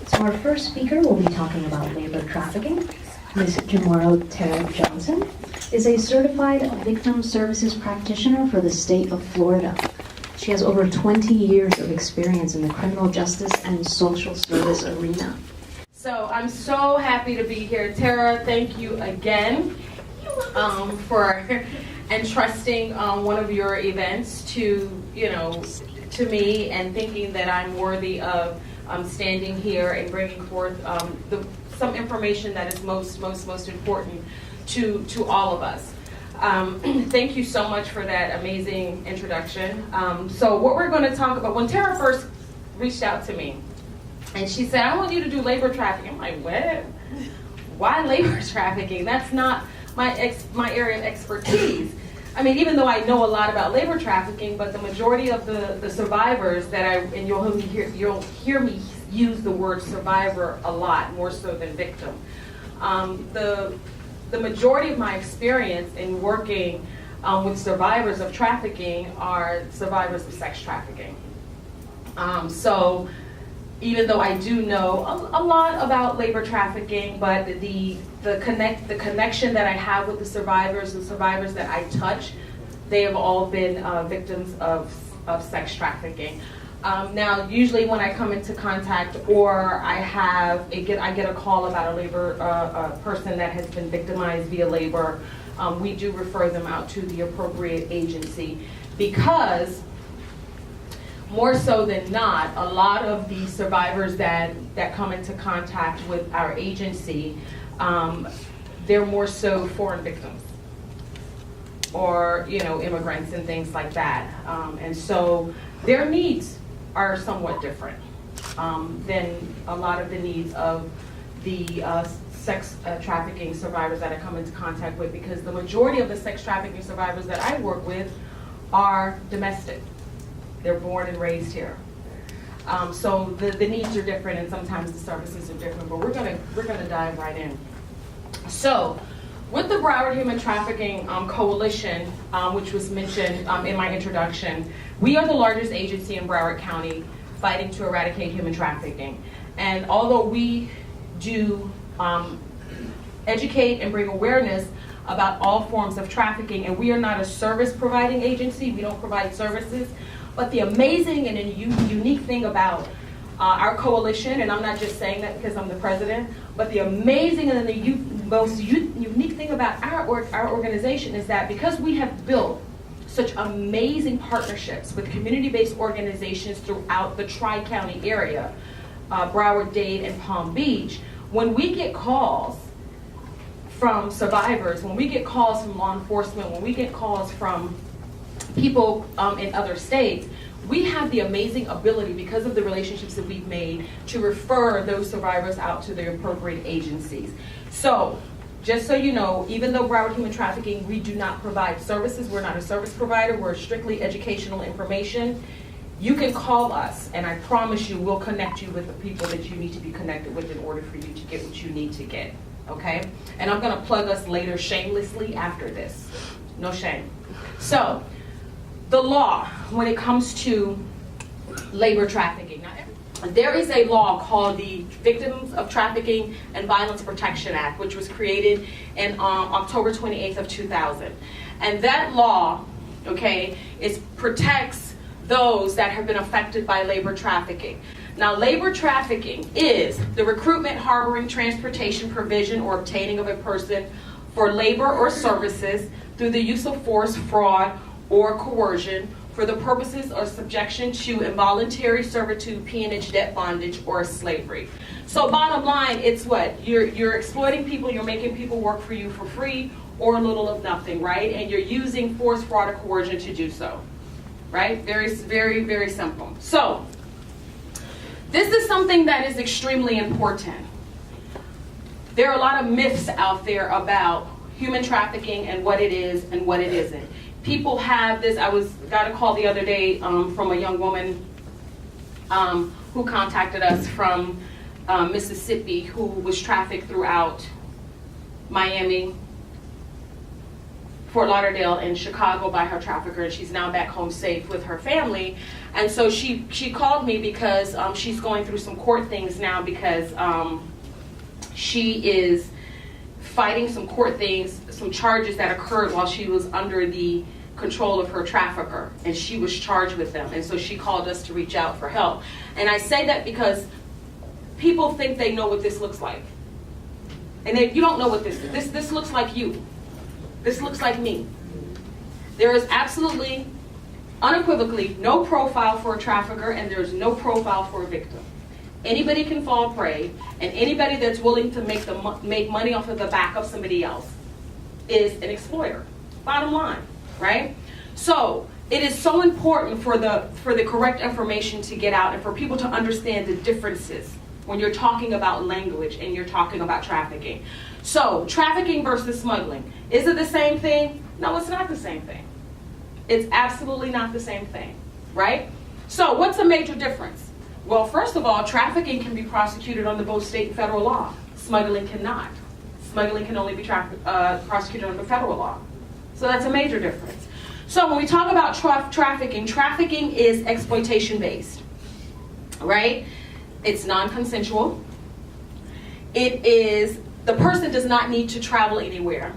So our first speaker will be talking about labor trafficking. Ms. Jamora Tara Johnson is a certified victim services practitioner for the state of Florida. She has over 20 years of experience in the criminal justice and social service arena. So I'm so happy to be here. Tara, thank you again for entrusting one of your events to me and thinking that I'm worthy of standing here and bringing forth some information that is most important to all of us. Thank you so much for that amazing introduction. So what we're going to talk about, when Tara first reached out to me, and she said, I want you to do labor trafficking. I'm like, what? Why labor trafficking? That's not my area of expertise. I mean, even though I know a lot about labor trafficking, but the majority of the survivors that and you'll hear me use the word survivor a lot, more so than victim. The majority of my experience in working with survivors of trafficking are survivors of sex trafficking. So even though I do know a lot about labor trafficking, but the connection that I have with the survivors that I touch, they have all been victims of sex trafficking. Now, usually when I come into contact or I get a call about a labor person that has been victimized via labor, we do refer them out to the appropriate agency, because more so than not, a lot of the survivors that come into contact with our agency, they're more so foreign victims or immigrants and things like that, and so their needs are somewhat different than a lot of the needs of the sex trafficking survivors that I come into contact with, because the majority of the sex trafficking survivors that I work with are domestic. They're born and raised here. So the needs are different, and sometimes the services are different, but we're gonna dive right in. So with the Broward Human Trafficking Coalition, which was mentioned in my introduction, we are the largest agency in Broward County fighting to eradicate human trafficking. And although we do educate and bring awareness about all forms of trafficking, and we are not a service providing agency, we don't provide services, but the amazing and unique thing about our coalition, and I'm not just saying that because I'm the president, but the amazing and the most unique thing about our organization is that because we have built such amazing partnerships with community-based organizations throughout the Tri-County area, Broward, Dade, and Palm Beach, when we get calls from survivors, when we get calls from law enforcement, when we get calls from people in other states, we have the amazing ability, because of the relationships that we've made, to refer those survivors out to the appropriate agencies. So, just so you know, even though Broward Human Trafficking, we do not provide services, we're not a service provider, we're strictly educational information, you can call us, and I promise you, we'll connect you with the people that you need to be connected with in order for you to get what you need to get, okay? And I'm gonna plug us later shamelessly after this. No shame. So, the law, when it comes to labor trafficking. Now, there is a law called the Victims of Trafficking and Violence Protection Act, which was created in October 28th of 2000. And that law, okay, protects those that have been affected by labor trafficking. Now, labor trafficking is the recruitment, harboring, transportation, provision, or obtaining of a person for labor or services through the use of force, fraud, or coercion for the purposes of subjection to involuntary servitude, peonage, debt, bondage, or slavery. So bottom line, it's what? You're exploiting people, you're making people work for you for free or little of nothing, right? And you're using force, fraud, or coercion to do so, right? Very, very simple. So this is something that is extremely important. There are a lot of myths out there about human trafficking and what it is and what it isn't. People have this, got a call the other day from a young woman who contacted us from Mississippi, who was trafficked throughout Miami, Fort Lauderdale, and Chicago by her trafficker, and she's now back home safe with her family. And so she called me because she's going through some court things now because she is fighting some court things, some charges that occurred while she was under the control of her trafficker, and she was charged with them. And so she called us to reach out for help. And I say that because people think they know what this looks like. And you don't know what this looks like you. This looks like me. There is absolutely, unequivocally, no profile for a trafficker, and there's no profile for a victim. Anybody can fall prey, and anybody that's willing to make money off of the back of somebody else is an exploiter. Bottom line, right? So it is so important for the correct information to get out and for people to understand the differences when you're talking about language and you're talking about trafficking. So trafficking versus smuggling. Is it the same thing? No, it's not the same thing. It's absolutely not the same thing, right? So what's the major difference? Well, first of all, trafficking can be prosecuted under both state and federal law. Smuggling cannot. Smuggling can only be prosecuted under federal law. So that's a major difference. So when we talk about trafficking, trafficking is exploitation-based, right? It's non-consensual. It is, the person does not need to travel anywhere.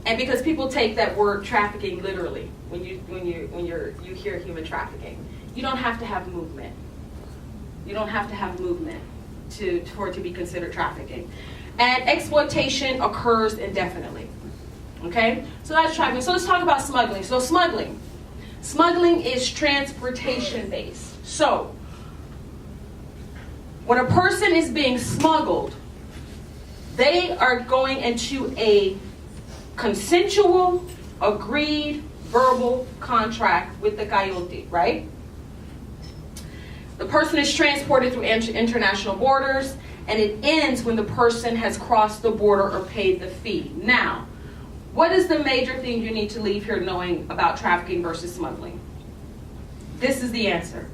And because people take that word trafficking literally, when you hear human trafficking, you don't have to have movement. You don't have to have movement for it to be considered trafficking. And exploitation occurs indefinitely. Okay? So that's trafficking. So let's talk about smuggling. So smuggling is transportation based. So when a person is being smuggled, they are going into a consensual, agreed, verbal contract with the coyote, right? The person is transported through international borders, and it ends when the person has crossed the border or paid the fee. Now, what is the major thing you need to leave here knowing about trafficking versus smuggling? This is the answer.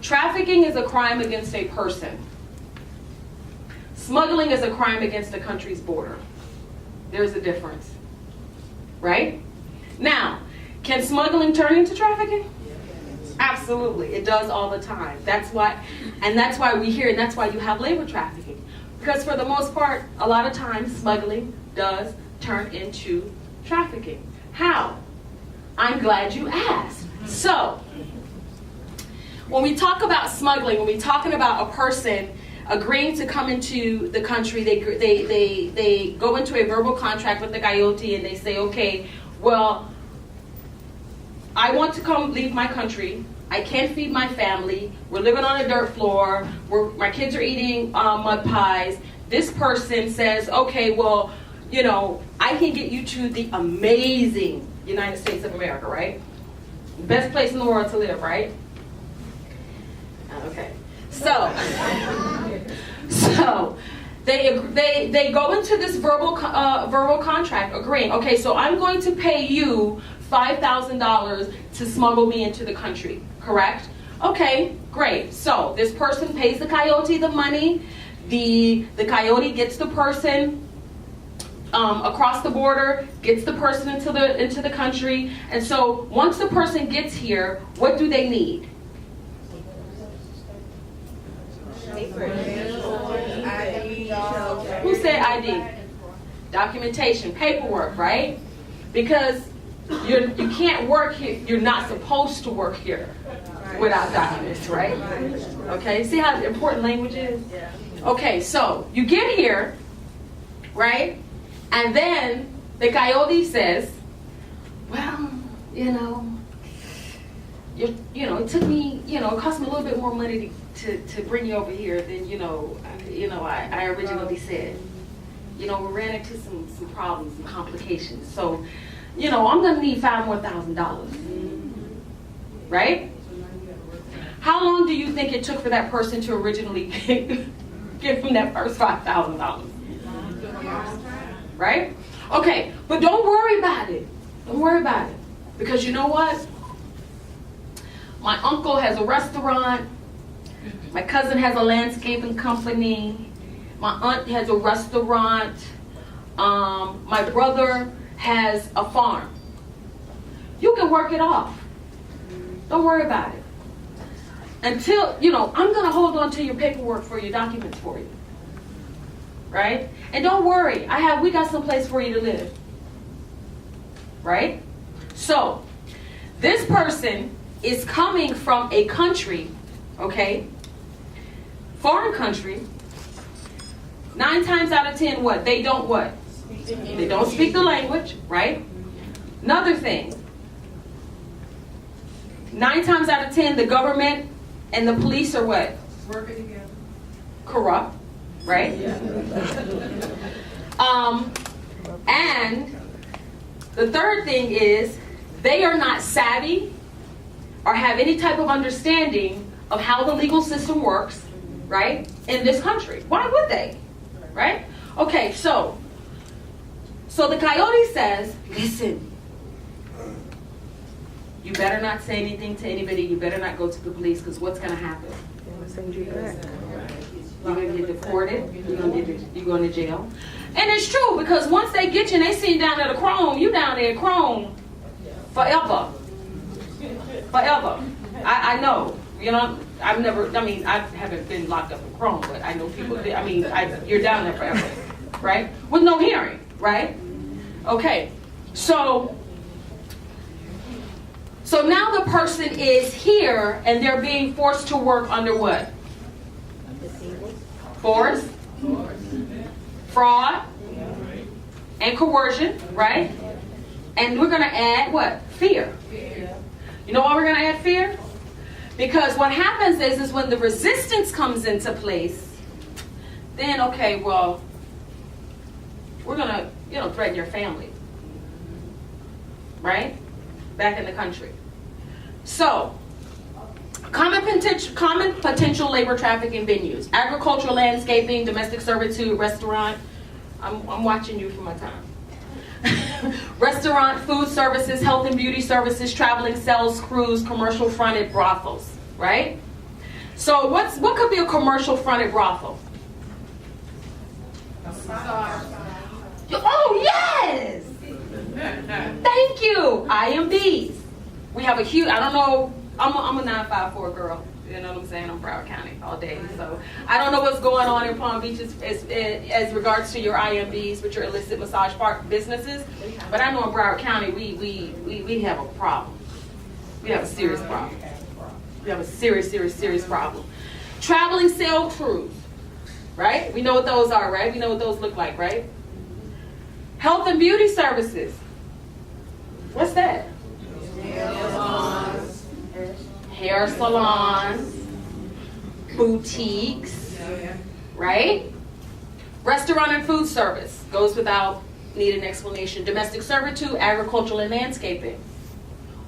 Trafficking is a crime against a person. Smuggling is a crime against a country's border. There's a difference, right? Now, can smuggling turn into trafficking? Absolutely, it does all the time. That's why we hear, and that's why you have labor trafficking. Because for the most part, a lot of times smuggling does turn into trafficking. How? I'm glad you asked. So, when we talk about smuggling, when we're talking about a person agreeing to come into the country, they go into a verbal contract with the coyote and they say, okay, well, I want to come leave my country. I can't feed my family. We're living on a dirt floor. My kids are eating mud pies. This person says, okay, well, you know, I can get you to the amazing United States of America, right? Best place in the world to live, right? Okay. So they go into this verbal contract agreeing, okay, so I'm going to pay you $5,000 to smuggle me into the country, correct? Okay, great. So this person pays the coyote the money. The coyote gets the person across the border, gets the person into the country. And so once the person gets here, what do they need? Who said ID? Documentation, paperwork, right? Because you can't work here. You're not supposed to work here without documents, right? Okay, see how important language is? Okay, so you get here, right? And then the coyote says, well, it took me, it cost me a little bit more money to bring you over here than, I originally said. We ran into some problems, some complications. So, I'm going to need $5,000 more. Right? How long do you think it took for that person to originally give him that first $5,000? Right? Okay, but don't worry about it. Don't worry about it. Because you know what? My uncle has a restaurant. My cousin has a landscaping company. My aunt has a restaurant. My brother has a farm. You can work it off. Don't worry about it. until, I'm going to hold on to your paperwork for your documents for you. Right? And don't worry, we got some place for you to live. Right? So, this person is coming from a country, okay? Foreign country. 9 times out of 10, what? They don't what? They don't speak the language, right? Another thing. 9 times out of 10, the government and the police are what? Working together. Corrupt, right? And the third thing is they are not savvy or have any type of understanding of how the legal system works, right? In this country. Why would they? Right? Okay, so the coyote says, listen, you better not say anything to anybody. You better not go to the police, because what's going to happen? They're going to send you back. You're going to get deported. You're going to jail. And it's true, because once they get you and they see you down there at Chrome, you down there at Chrome forever. Forever. I know. I haven't been locked up in Chrome, but I know people, you're down there forever, right? With no hearing, right? Okay, so now the person is here and they're being forced to work under what? Force, fraud, and coercion, right? And we're going to add what? Fear. You know why we're going to add fear? Because what happens is when the resistance comes into place, then, okay, well, we're going to, threaten your family. Right? Back in the country. So, common potential labor trafficking venues. Agricultural, landscaping, domestic servitude, restaurant. I'm watching you for my time. Restaurant, food services, health and beauty services, traveling sales crews, commercial fronted brothels, right? So what could be a commercial fronted brothel? Oh yes! Thank you. IMBs. We have a huge. I don't know. I'm a 954 girl. You know what I'm saying? I'm Broward County all day. So I don't know what's going on in Palm Beach as regards to your IMBs, which are illicit massage park businesses. But I know in Broward County we have a problem. We have a serious problem. We have a serious problem. Traveling sale crews, right? We know what those are, right? We know what those look like, right? Health and beauty services. What's that? Hair salons, boutiques, right? Restaurant and food service goes without needing explanation. Domestic servitude, agricultural and landscaping.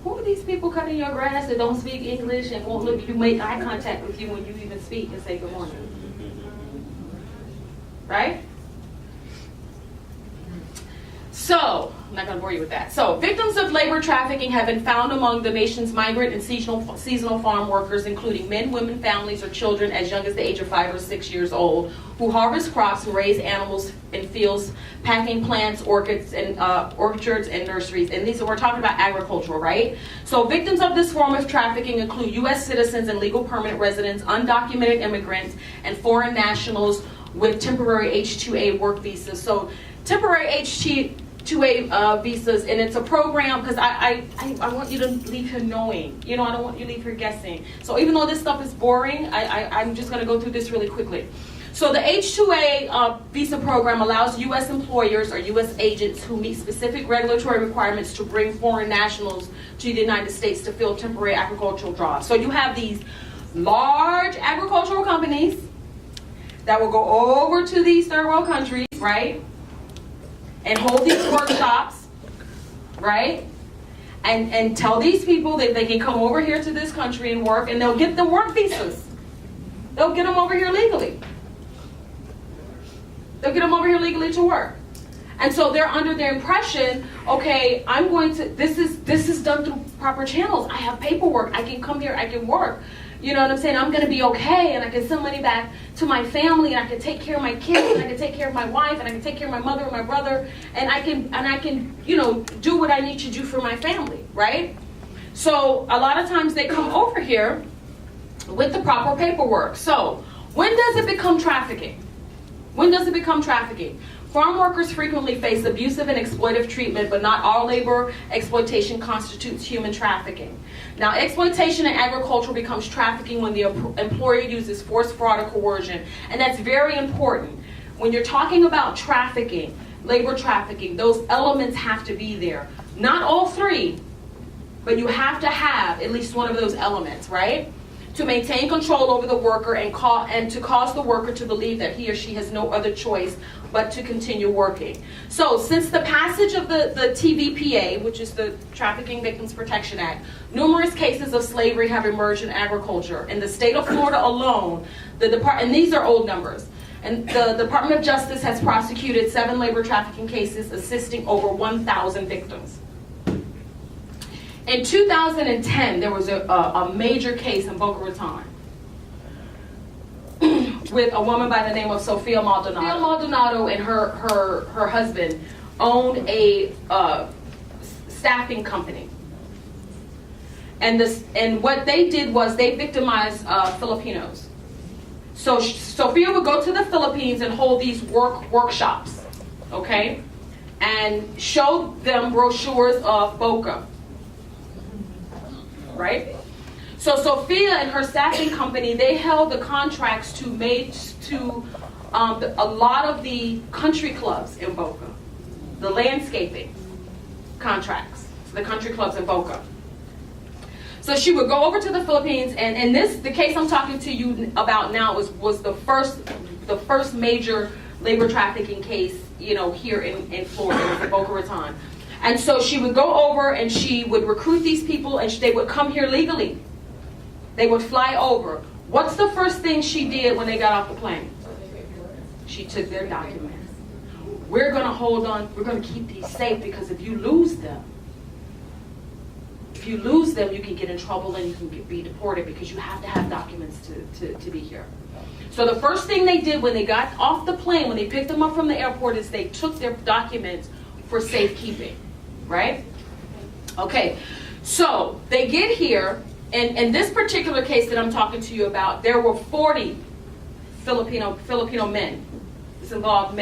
Who are these people cutting your grass that don't speak English and won't look you, make eye contact with you when you even speak and say good morning? Right? So, I'm not going to bore you with that. So, victims of labor trafficking have been found among the nation's migrant and seasonal farm workers, including men, women, families, or children as young as the age of 5 or 6 years old, who harvest crops and raise animals in fields, packing plants, orchards, and nurseries. And we're talking about agricultural, right? So, victims of this form of trafficking include U.S. citizens and legal permanent residents, undocumented immigrants, and foreign nationals with temporary H-2A work visas. So, temporary H-2A visas, and it's a program because I want you to leave here knowing. I don't want you to leave here guessing. So even though this stuff is boring, I'm just going to go through this really quickly. So the H-2A visa program allows U.S. employers or U.S. agents who meet specific regulatory requirements to bring foreign nationals to the United States to fill temporary agricultural jobs. So you have these large agricultural companies that will go over to these third world countries, right? And hold these workshops, right? And tell these people that they can come over here to this country and work, and they'll get them work visas. They'll get them over here legally. They'll get them over here legally to work. And so they're under the impression, okay, this is done through proper channels. I have paperwork. I can come here. I can work. You know what I'm saying? I'm going to be okay, and I can send money back to my family, and I can take care of my kids, and I can take care of my wife, and I can take care of my mother and my brother, and I can do what I need to do for my family, right? So a lot of times they come over here, with the proper paperwork. So, when does it become trafficking? When does it become trafficking? Farm workers frequently face abusive and exploitive treatment, but not all labor exploitation constitutes human trafficking. Now, exploitation in agriculture becomes trafficking when the employer uses force, fraud, or coercion, and that's very important. When you're talking about trafficking, labor trafficking, those elements have to be there. Not all three, but you have to have at least one of those elements, right? To maintain control over the worker and to cause the worker to believe that he or she has no other choice but to continue working. So since the passage of the TVPA, which is the Trafficking Victims Protection Act, numerous cases of slavery have emerged in agriculture. In the state of Florida alone, and these are old numbers, and the Department of Justice has prosecuted 7 labor trafficking cases, assisting over 1,000 victims. In 2010, there was a major case in Boca Raton with a woman by the name of Sophia Maldonado. Sophia Maldonado and her husband owned a staffing company. And what they did was they victimized Filipinos. So Sophia would go to the Philippines and hold these workshops, okay? And show them brochures of Boca. Right? So Sophia and her staffing company, they held the contracts to a lot of the country clubs in Boca, the landscaping contracts, the country clubs in Boca. So she would go over to the Philippines, and the case I'm talking to you about now was the first major labor trafficking case, here in Florida, in Boca Raton. And so she would go over and she would recruit these people, and they would come here legally. They would fly over. What's the first thing she did when they got off the plane? She took their documents. We're going to hold on. We're going to keep these safe, because if you lose them, you can get in trouble and you can be deported, because you have to have documents to be here. So the first thing they did when they got off the plane, when they picked them up from the airport, is they took their documents for safekeeping. Right? Okay, so they get here, and in this particular case that I'm talking to you about, there were 40 Filipino men. This involved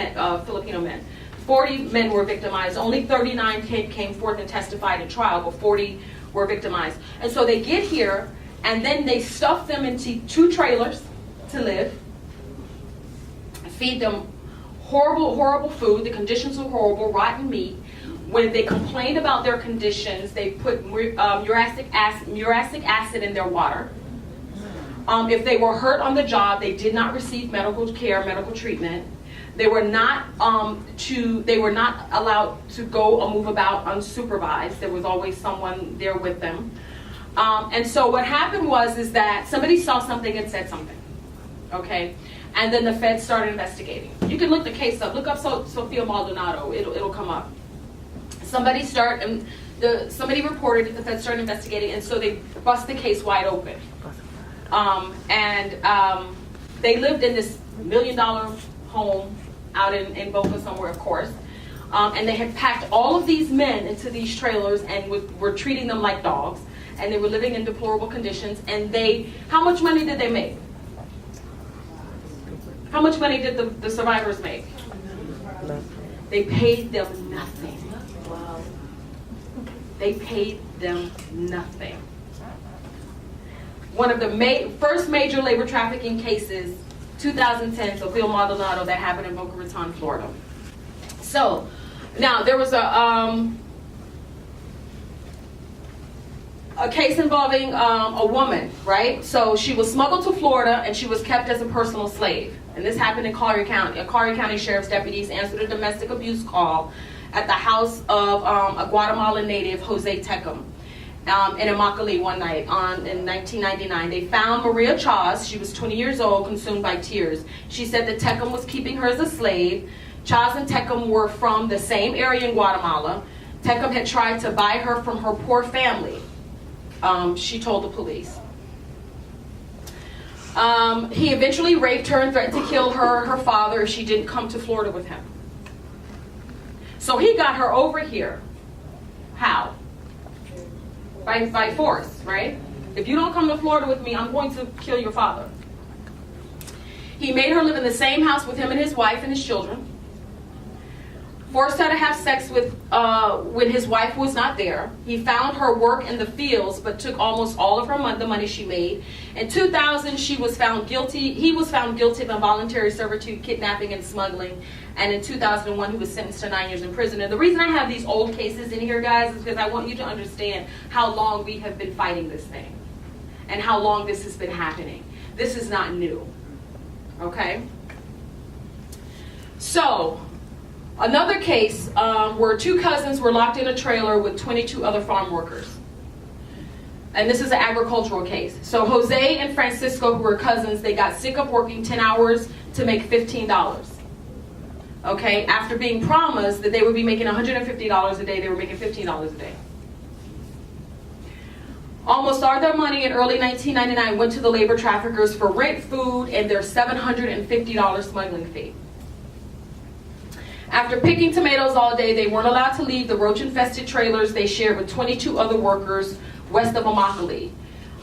Filipino men. 40 men were victimized. Only 39 came forth and testified in trial, but 40 were victimized. And so they get here, and then they stuff them into 2 trailers to live, feed them horrible, horrible food. The conditions were horrible, rotten meat. When they complained about their conditions, they put muriatic acid in their water. If they were hurt on the job, they did not receive medical care, medical treatment. They were not allowed to go or move about unsupervised. There was always someone there with them. And so what happened was that somebody saw something and said something. Okay? And then the feds started investigating. You can look the case up. Look up Sophia Maldonado. It'll come up. Somebody reported that the feds started investigating, and so they bust the case wide open. They lived in this $1 million home out in Boca somewhere, of course. And they had packed all of these men into these trailers and were treating them like dogs. And they were living in deplorable conditions. And how much money did they make? How much money did the survivors make? They paid them nothing. They paid them nothing. One of the first major labor trafficking cases, 2010, Sophia Maldonado, that happened in Boca Raton, Florida. So, now there was a case involving a woman, right? So she was smuggled to Florida and she was kept as a personal slave. And this happened in Collier County. Collier County Sheriff's deputies answered a domestic abuse call at the house of a Guatemalan native, Jose Tecum, in Immokalee one night in 1999. They found Maria Chaz. She was 20 years old, consumed by tears. She said that Tecum was keeping her as a slave. Chaz and Tecum were from the same area in Guatemala. Tecum had tried to buy her from her poor family, she told the police. He eventually raped her and threatened to kill her father if she didn't come to Florida with him. So he got her over here. How? By force, right? If you don't come to Florida with me, I'm going to kill your father. He made her live in the same house with him and his wife and his children. Forced her to have sex with when his wife was not there. He found her work in the fields, but took almost all of her the money she made. In 2000, she was found guilty. He was found guilty of involuntary servitude, kidnapping, and smuggling. And in 2001, he was sentenced to 9 years in prison. And the reason I have these old cases in here, guys, is because I want you to understand how long we have been fighting this thing, and how long this has been happening. This is not new. Okay? So, another case where two cousins were locked in a trailer with 22 other farm workers. And this is an agricultural case. So Jose and Francisco, who were cousins, they got sick of working 10 hours to make $15. Okay, after being promised that they would be making $150 a day, they were making $15 a day. Almost all their money in early 1999 went to the labor traffickers for rent, food, and their $750 smuggling fee. After picking tomatoes all day, they weren't allowed to leave the roach-infested trailers they shared with 22 other workers west of Immokalee.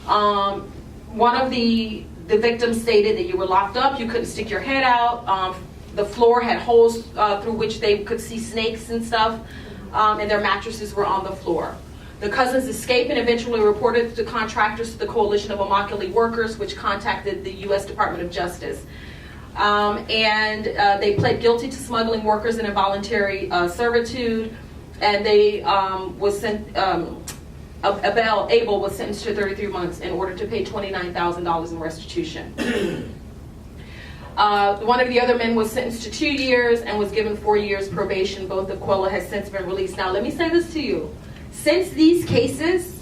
One of the victims stated that you were locked up, you couldn't stick your head out. The floor had holes through which they could see snakes and stuff, and their mattresses were on the floor. The cousins escaped and eventually reported the contractors to the Coalition of Immokalee Workers, which contacted the U.S. Department of Justice. And they pled guilty to smuggling workers in involuntary servitude, and they was sent. Abel was sentenced to 33 months in order to pay $29,000 in restitution. One of the other men was sentenced to 2 years and was given 4 years probation. Both of Quella has since been released. Now, let me say this to you. Since these cases,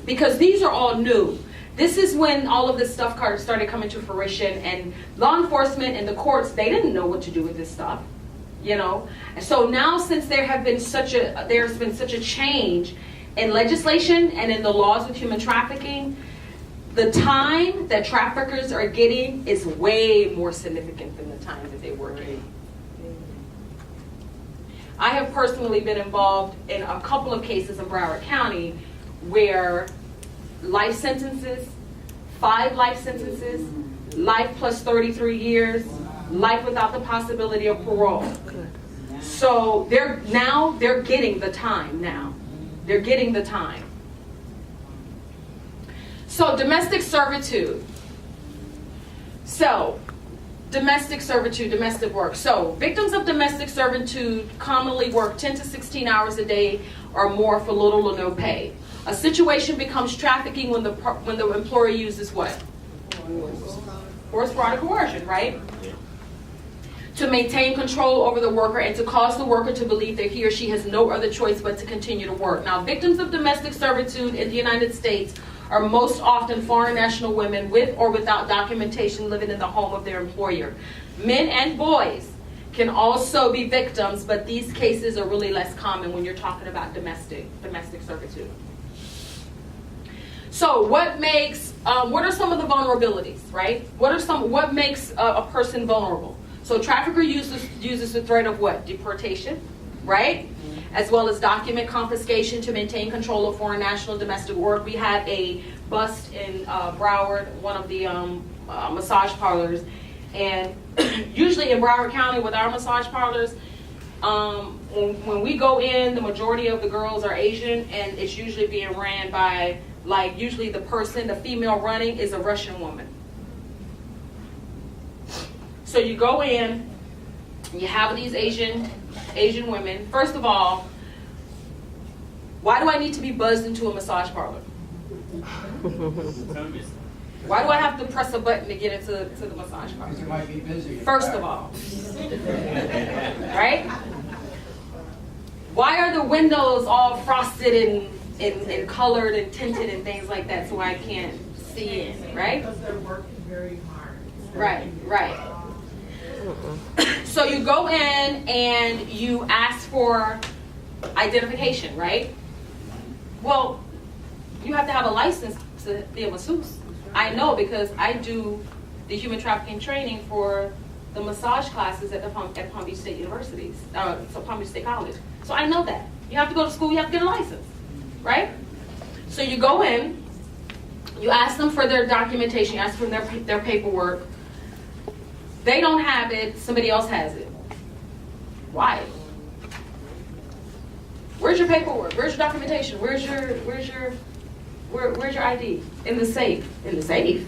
because these are all new, this is when all of this stuff started coming to fruition, and law enforcement and the courts, they didn't know what to do with this stuff, you know. And so now, since there's been such a change in legislation and in the laws with human trafficking, the time that traffickers are getting is way more significant than the time that they were getting. I have personally been involved in a couple of cases in Broward County where life sentences, 5 life sentences, life plus 33 years, life without the possibility of parole. So they're getting the time now. They're getting the time. So domestic servitude. So domestic servitude, domestic work. So victims of domestic servitude commonly work 10 to 16 hours a day or more for little or no pay. A situation becomes trafficking when the employer uses what? Force, fraud, or coercion, right? To maintain control over the worker and to cause the worker to believe that he or she has no other choice but to continue to work. Now, victims of domestic servitude in the United States are most often foreign national women with or without documentation living in the home of their employer. Men and boys can also be victims, but these cases are really less common when you're talking about domestic servitude. So what are some of the vulnerabilities, right? What makes a person vulnerable? So trafficker uses the threat of what? Deportation, right? As well as document confiscation to maintain control of foreign national domestic work. We had a bust in Broward, one of the massage parlors. And usually in Broward County with our massage parlors, when we go in, the majority of the girls are Asian, and it's usually being ran by, like, usually the female running is a Russian woman. So you go in, you have these Asian women. First of all, why do I need to be buzzed into a massage parlor? Why do I have to press a button to get into the massage parlor? Because you might be busy. First of all, right? Why are the windows all frosted and colored and tinted and things like that so I can't see in, right? Because they're working very hard. Right. So you go in and you ask for identification, right? Well, you have to have a license to be a masseuse. I know because I do the human trafficking training for the massage classes at Palm Beach State University, Palm Beach State College. So I know that. You have to go to school, you have to get a license, right? So you go in, You ask them for their documentation, you ask for their paperwork. They don't have it, somebody else has it. Why? Where's your paperwork? Where's your documentation? Where's your ID? In the safe. In the safe?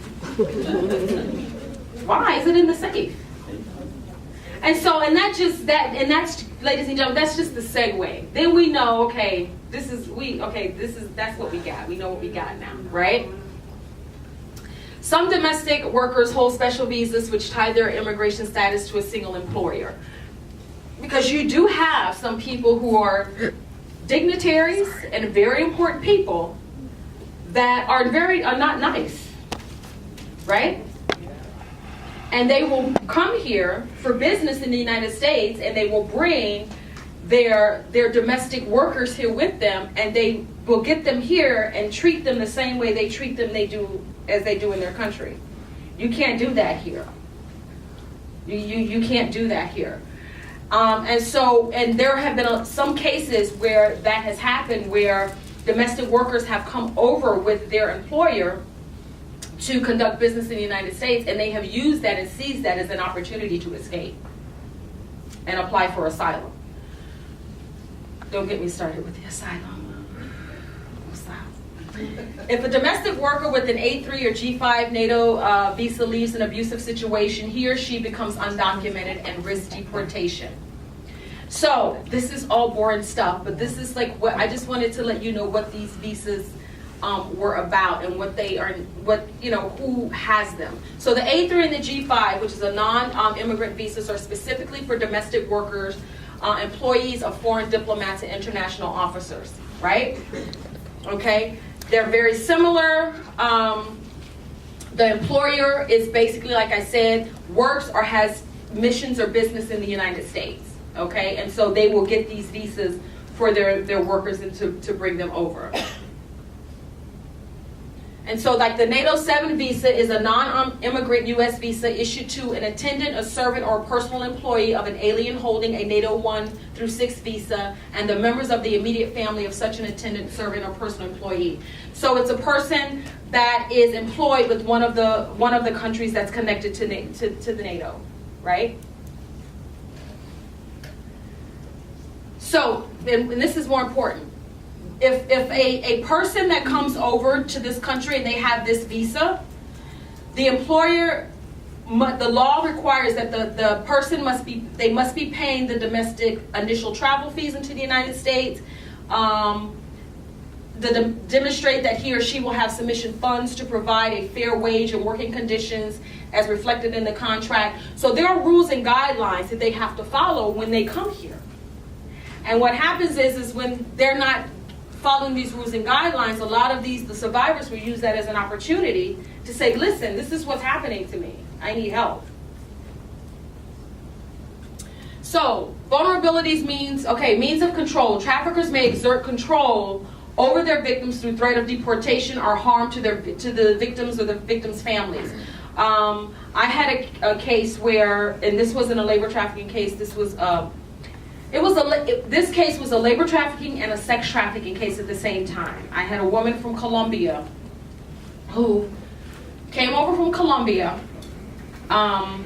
Why is it in the safe? And so, and that's, ladies and gentlemen, that's just the segue. Then we know, okay, that's what we got. We know what we got now, right? Some domestic workers hold special visas which tie their immigration status to a single employer. Because you do have some people who are dignitaries and very important people that are not nice, right? And they will come here for business in the United States, and they will bring their domestic workers here with them, and they will get them here and treat them the same way they treat them as they do in their country. You can't do that here. You can't do that here. And there have been some cases where that has happened, where domestic workers have come over with their employer to conduct business in the United States, and they have used that and seized that as an opportunity to escape and apply for asylum. Don't get me started with the asylum. If a domestic worker with an A3 or G5 NATO visa leaves an abusive situation, he or she becomes undocumented and risks deportation. So this is all boring stuff, but this is like what I just wanted to let you know what these visas were about and what they are, who has them. So the A3 and the G5, which is a non-immigrant visas, are specifically for domestic workers, employees of foreign diplomats and international officers, right? Okay, they're very similar. The employer is basically, like I said, works or has missions or business in the United States, okay? And so they will get these visas for their workers and to bring them over. And so like the NATO 7 visa is a non-immigrant U.S. visa issued to an attendant, a servant, or a personal employee of an alien holding a NATO 1 through 6 visa and the members of the immediate family of such an attendant, servant, or personal employee. So it's a person that is employed with one of the countries that's connected to the NATO, right? So, and this is more important. If a person that comes over to this country and they have this visa, the employer, the law requires that the person must be paying the domestic initial travel fees into the United States, demonstrate that he or she will have sufficient funds to provide a fair wage and working conditions as reflected in the contract. So there are rules and guidelines that they have to follow when they come here. And what happens is when they're not following these rules and guidelines, a lot of the survivors will use that as an opportunity to say, listen, this is what's happening to me. I need help. So, vulnerabilities means of control. Traffickers may exert control over their victims through threat of deportation or harm to the victims or the victims' families. I had a case where, and this wasn't a labor trafficking case, this case was a labor trafficking and a sex trafficking case at the same time. I had a woman from Colombia who came over from Colombia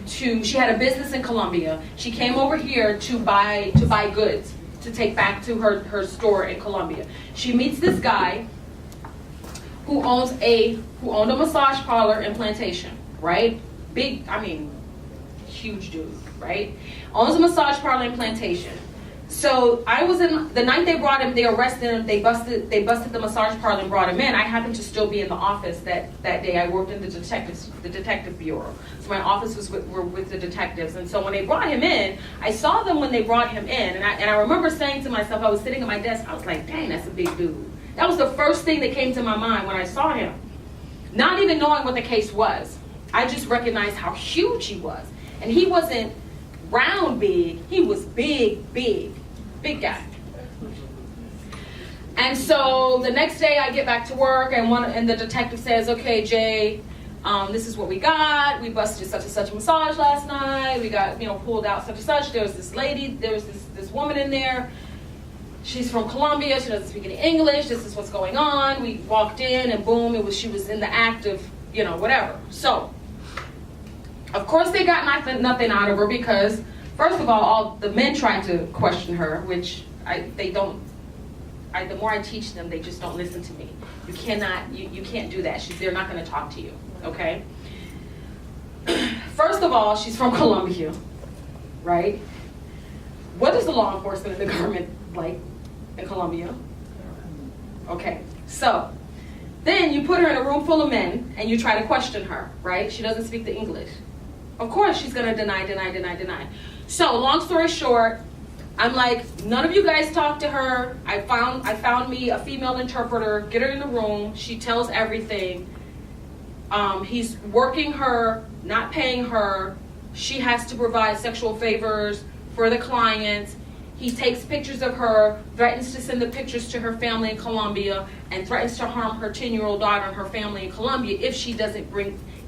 she had a business in Colombia. She came over here to buy goods to take back to her store in Colombia. She meets this guy who owned a massage parlor in Plantation, right? Huge dude, right? Owns a massage parlor in Plantation. So I was the night they brought him, they arrested him, they busted the massage parlor and brought him in. I happened to still be in the office that day. I worked in the detective bureau. So my office was with the detectives. And so when they brought him in, I saw them when they brought him in. And I remember saying to myself, I was sitting at my desk, I was like, dang, that's a big dude. That was the first thing that came to my mind when I saw him. Not even knowing what the case was. I just recognized how huge he was. And he wasn't round big, he was big guy. And so the next day I get back to work and the detective says, okay, Jay, this is what we got. We busted such and such a massage last night. We got, pulled out such and such. There was this lady, there was this woman in there. she's from Colombia, she doesn't speak any English, this is what's going on. We walked in and boom, she was in the act of, whatever. So, of course they got nothing out of her because, first of all the men tried to question her, which the more I teach them, they just don't listen to me. You can't do that. They're not going to talk to you, okay? First of all, she's from Colombia, right? What is the law enforcement and the government like in Colombia? Okay, so then you put her in a room full of men and you try to question her, right? She doesn't speak the English. Of course, she's going to deny. So, long story short, I'm like, none of you guys talk to her. I found me a female interpreter. Get her in the room. She tells everything. He's working her, not paying her. She has to provide sexual favors for the clients. He takes pictures of her, threatens to send the pictures to her family in Colombia, and threatens to harm her 10-year-old daughter and her family in Colombia if she doesn't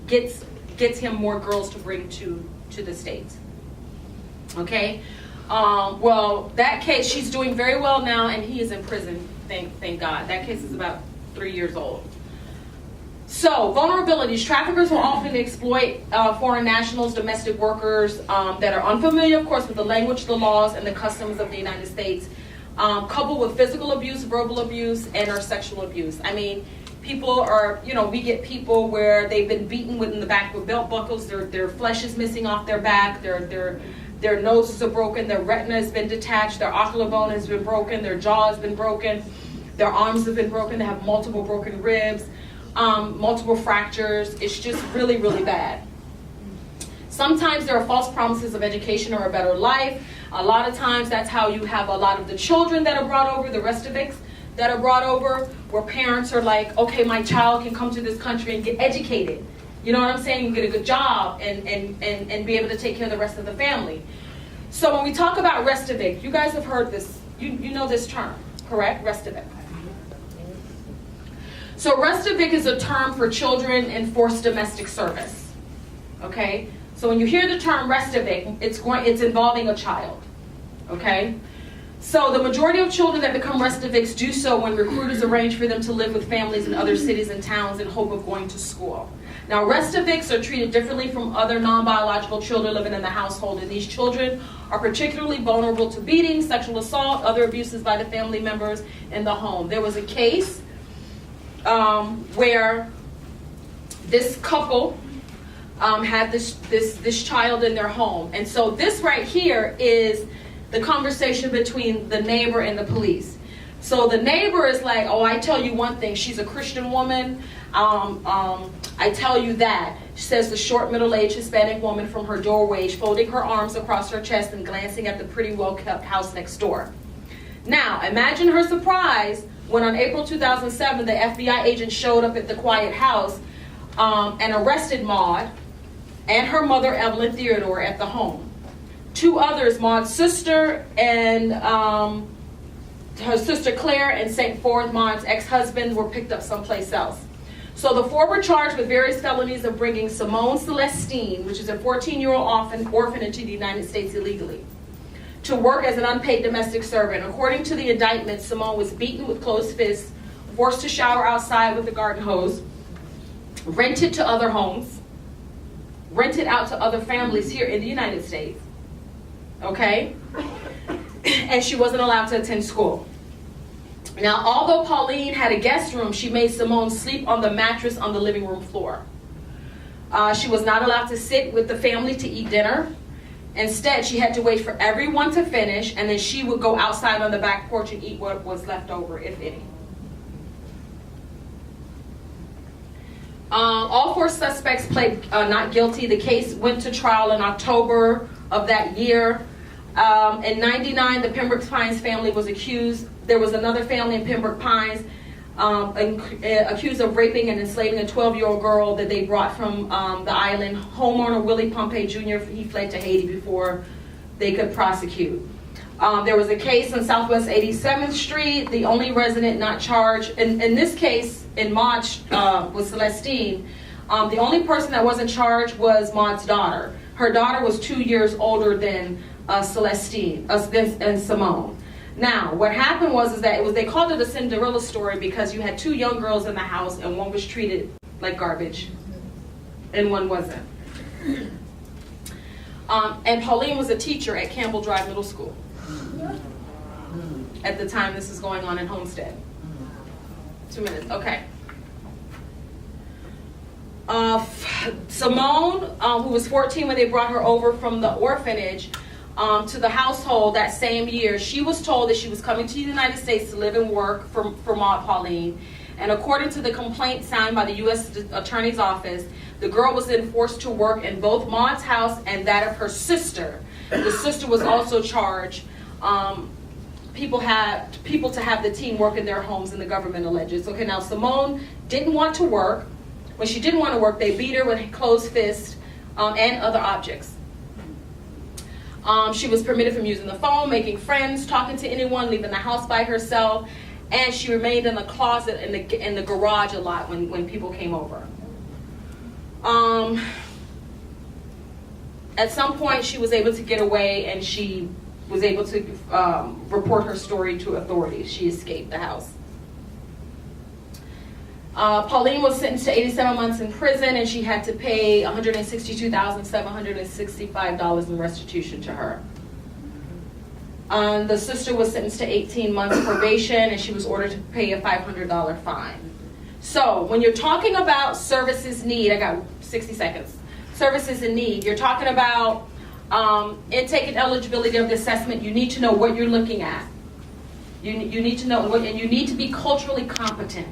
gets him more girls to bring to the States. Okay? Well, that case, she's doing very well now, and he is in prison, thank God. That case is about 3 years old. So, vulnerabilities. Traffickers will often exploit foreign nationals, domestic workers that are unfamiliar, of course, with the language, the laws, and the customs of the United States, coupled with physical abuse, verbal abuse, and or sexual abuse. I mean, people are, we get people where they've been beaten in the back with belt buckles, their flesh is missing off their back, their noses are broken, their retina has been detached, their ocular bone has been broken, their jaw has been broken, their arms have been broken, they have multiple broken ribs, multiple fractures. It's just really, really bad. Sometimes there are false promises of education or a better life. A lot of times that's how you have a lot of the children that are brought over, the restivics that are brought over, where parents are like, okay, my child can come to this country and get educated. You know what I'm saying? You get a good job and be able to take care of the rest of the family. So when we talk about restivic, you guys have heard this, you know this term, correct? Restivic. So restivic is a term for children in forced domestic service. Okay? So when you hear the term restivic, it's involving a child. Okay? So the majority of children that become restivics do so when recruiters arrange for them to live with families in other cities and towns in hope of going to school. Now, restivics are treated differently from other non-biological children living in the household, and these children are particularly vulnerable to beating, sexual assault, other abuses by the family members in the home. There was a case where this couple had this child in their home, and so this right here is the conversation between the neighbor and the police. So the neighbor is like, oh, I tell you one thing, she's a Christian woman. I tell you that. She says the short, middle-aged Hispanic woman from her doorway, folding her arms across her chest and glancing at the pretty, well-kept house next door. Now, imagine her surprise when on April 2007, the FBI agent showed up at the quiet house and arrested Maud and her mother, Evelyn Theodore, at the home. Two others, Maud's sister and her sister Claire and St. Ford, Maud's ex-husband, were picked up someplace else. So the four were charged with various felonies of bringing Simone Celestine, which is a 14-year-old orphan into the United States illegally, to work as an unpaid domestic servant. According to the indictment, Simone was beaten with closed fists, forced to shower outside with a garden hose, rented to other homes, rented out to other families here in the United States, okay? And she wasn't allowed to attend school. Now, although Pauline had a guest room, she made Simone sleep on the mattress on the living room floor. She was not allowed to sit with the family to eat dinner. Instead, she had to wait for everyone to finish, and then she would go outside on the back porch and eat what was left over, if any. All four suspects pled not guilty. The case went to trial in October of that year. In '99, the Pembroke Pines family was accused. There was another family in Pembroke Pines accused of raping and enslaving a 12-year-old girl that they brought from the island. Homeowner Willie Pompey Jr., he fled to Haiti before they could prosecute. There was a case in Southwest 87th Street. The only resident not charged, in this case, in March, was Celestine. The only person that wasn't charged was Maud's daughter. Her daughter was 2 years older than Celestine and Simone. Now, what happened was that they called it a Cinderella story because you had two young girls in the house and one was treated like garbage and one wasn't. And Pauline was a teacher at Campbell Drive Middle School at the time this is going on in Homestead. 2 minutes, okay. Simone, who was 14 when they brought her over from the orphanage to the household that same year, she was told that she was coming to the United States to live and work for Maud Pauline. And according to the complaint signed by the U.S. Attorney's Office, the girl was then forced to work in both Maud's house and that of her sister. The sister was also charged. People to have the team work in their homes, and the government alleges. Okay, now Simone didn't want to work. When she didn't want to work, they beat her with closed fists and other objects. She was permitted from using the phone, making friends, talking to anyone, leaving the house by herself, and she remained in the closet in the garage a lot when people came over. At some point, she was able to get away, and she was able to report her story to authorities. She escaped the house. Pauline was sentenced to 87 months in prison, and she had to pay $162,765 in restitution to her. The sister was sentenced to 18 months probation, and she was ordered to pay a $500 fine. So when you're talking about services need, I got 60 seconds. Services in need, you're talking about intake and eligibility of the assessment. You need to know what you're looking at. You need to know, and you need to be culturally competent.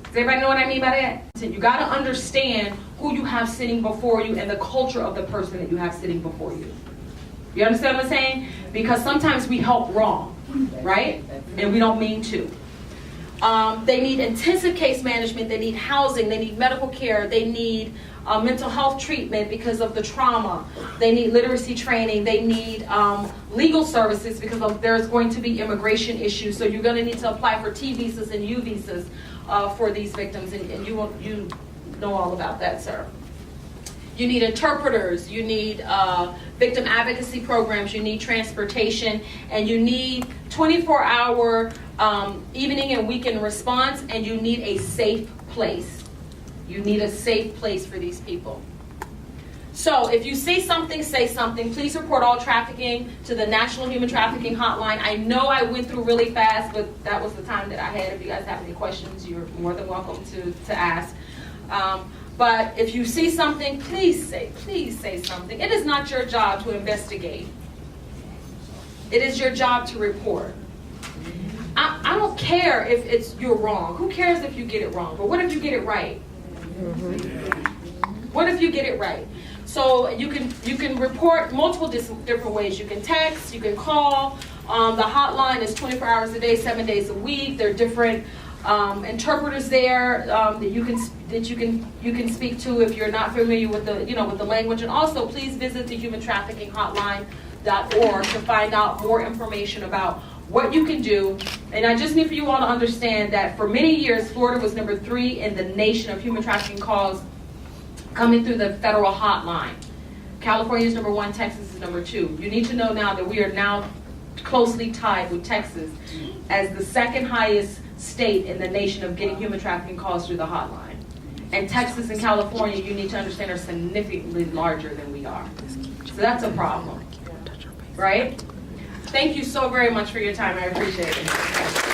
Does everybody know what I mean by that? You got to understand who you have sitting before you and the culture of the person that you have sitting before you. You understand what I'm saying? Because sometimes we help wrong, right? And we don't mean to. They need intensive case management. They need housing. They need medical care. They need mental health treatment because of the trauma. They need literacy training. They need legal services because there's going to be immigration issues. So you're going to need to apply for T visas and U visas for these victims, and you know all about that, sir. You need interpreters. You need victim advocacy programs. You need transportation, and you need 24-hour evening and weekend response, and you need a safe place. You need a safe place for these people. So if you see something, say something. Please report all trafficking to the National Human Trafficking Hotline. I know I went through really fast, but that was the time that I had. If you guys have any questions, you're more than welcome to ask. But if you see something, please say something. It is not your job to investigate. It is your job to report. I don't care if you're wrong. Who cares if you get it wrong? But what if you get it right? What if you get it right? So you can report multiple different ways. You can text, you can call. The hotline is 24 hours a day, 7 days a week. There are different interpreters there that you can speak to if you're not familiar with the language. And also, please visit the humantraffickinghotline.org to find out more information about what you can do. And I just need for you all to understand that for many years, Florida was number 3 in the nation of human trafficking calls coming through the federal hotline. California is number 1, Texas is number 2. You need to know now that we are now closely tied with Texas as the second highest state in the nation of getting human trafficking calls through the hotline. And Texas and California, you need to understand, are significantly larger than we are. So that's a problem, right? Thank you so very much for your time. I appreciate it.